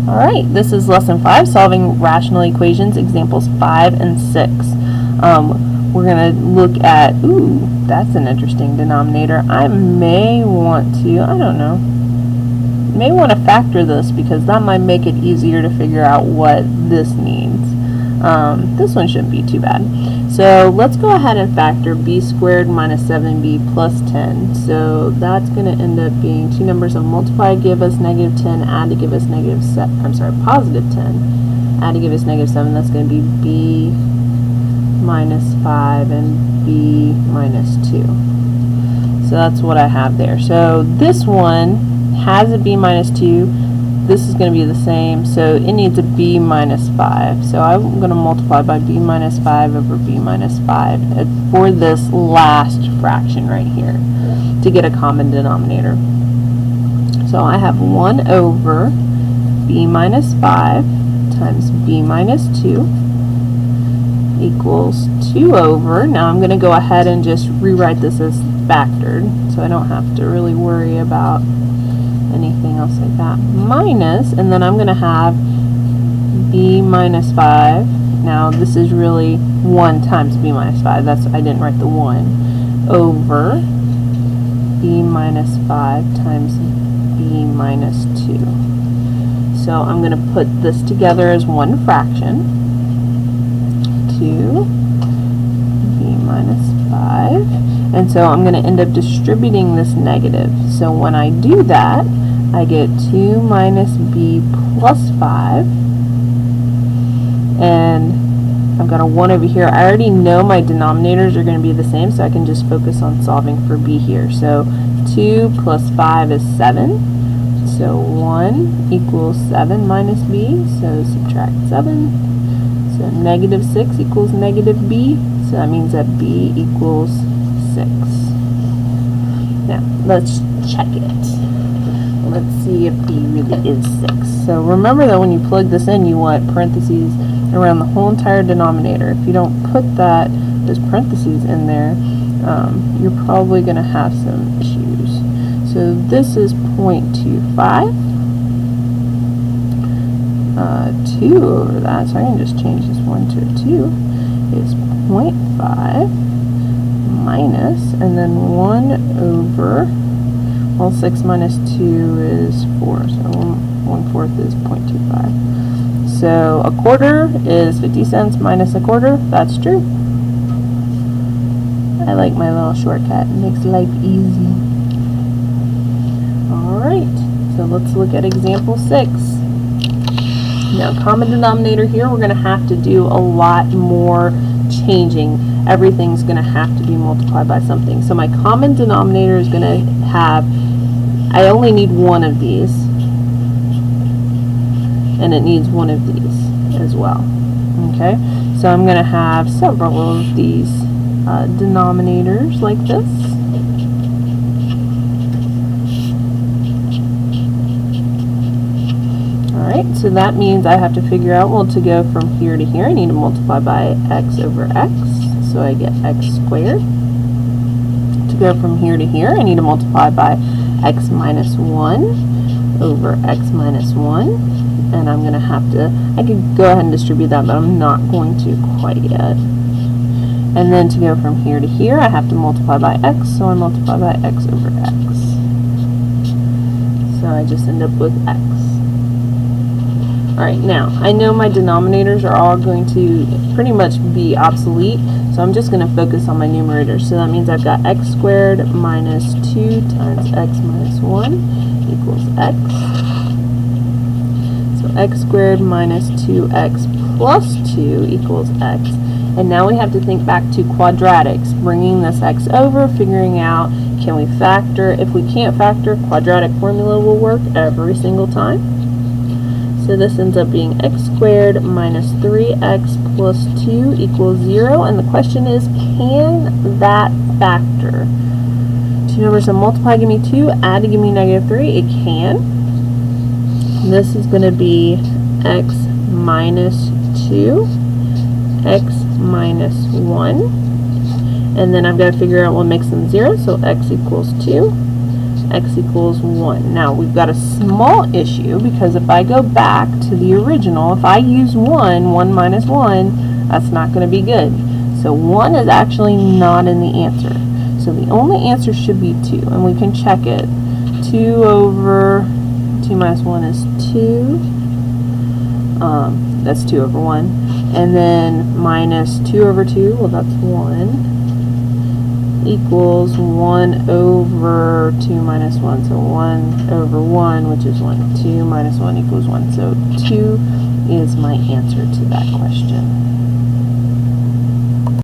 Alright, this is lesson 5, solving rational equations, examples 5 and 6. We're going to look at, that's an interesting denominator. I may want to, may want to factor this because that might make it easier to figure out what this means. This one shouldn't be too bad. So let's go ahead and factor b squared minus 7b plus 10. So that's going to end up being two numbers of multiply give us negative 10, add to give us positive 10, add to give us negative 7. That's going to be b minus 5 and b minus 2. So that's what I have there. So this one has a b minus 2. This is going to be the same, so it needs a b minus 5. So I'm going to multiply by b minus 5 over b minus 5 for this last fraction right here to get a common denominator. So I have 1 over b minus 5 times b minus 2 equals 2 over, now I'm going to go ahead and just rewrite this as factored so I don't have to really worry about anything else like that, minus, and then I'm going to have b minus 5. Now this is really 1 times b minus 5, that's, I didn't write the 1, over b minus 5 times b minus 2. So I'm going to put this together as one fraction, 2 b minus 5, and so I'm going to end up distributing this negative. So when I do that, I get 2 minus b plus 5, and I've got a 1 over here. I already know my denominators are going to be the same, so I can just focus on solving for b here. So 2 plus 5 is 7, so 1 equals 7 minus b, so subtract 7. So negative 6 equals negative b, so that means that b equals 6. Now, let's check it. Let's see if b really is 6. So remember that when you plug this in, you want parentheses around the whole entire denominator. If you don't put those parentheses in there, you're probably going to have some issues. So this is 0.25. 2 over that, so I can just change this 1 to a 2, is 0.5 minus, and then 1 over, well, 6 minus 2 is 4, so 1/4 is 0.25. So a quarter is 50 cents minus a quarter, that's true. I like my little shortcut, it makes life easy. Alright, so let's look at example 6. Now, common denominator here, we're going to have to do a lot more changing. Everything's going to have to be multiplied by something. So my common denominator is going to have, I only need one of these, and it needs one of these as well. Okay, so I'm going to have several of these denominators like this. Alright, so that means I have to figure out, well, to go from here to here, I need to multiply by x over x, so I get x squared. To go from here to here, I need to multiply by x minus 1 over x minus 1, and I'm going to have to, I could go ahead and distribute that, but I'm not going to quite yet. And then to go from here to here, I have to multiply by x, so I multiply by x over x. So I just end up with x. Alright, now, I know my denominators are all going to pretty much be obsolete, so I'm just going to focus on my numerators. So that means I've got x squared minus 2 times x minus 1 equals x. So x squared minus 2x plus 2 equals x. And now we have to think back to quadratics, bringing this x over, figuring out, can we factor? If we can't factor, quadratic formula will work every single time. So this ends up being x squared minus 3x plus 2 equals 0. And the question is, can that factor? Two numbers that multiply give me 2, add to give me negative 3. It can. This is going to be x minus 2, x minus 1. And then I've got to figure out what makes them 0. So x equals 2. x equals 1. Now, we've got a small issue, because if I go back to the original, if I use 1 minus 1, that's not going to be good. So 1 is actually not in the answer. So the only answer should be 2, and we can check it. 2 over 2 minus 1 is 2. That's 2 over 1. And then minus 2 over 2, well, that's 1. Equals 1 over 2 minus 1, so 1 over 1, which is 1. 2 minus 1 equals 1, so 2 is my answer to that question.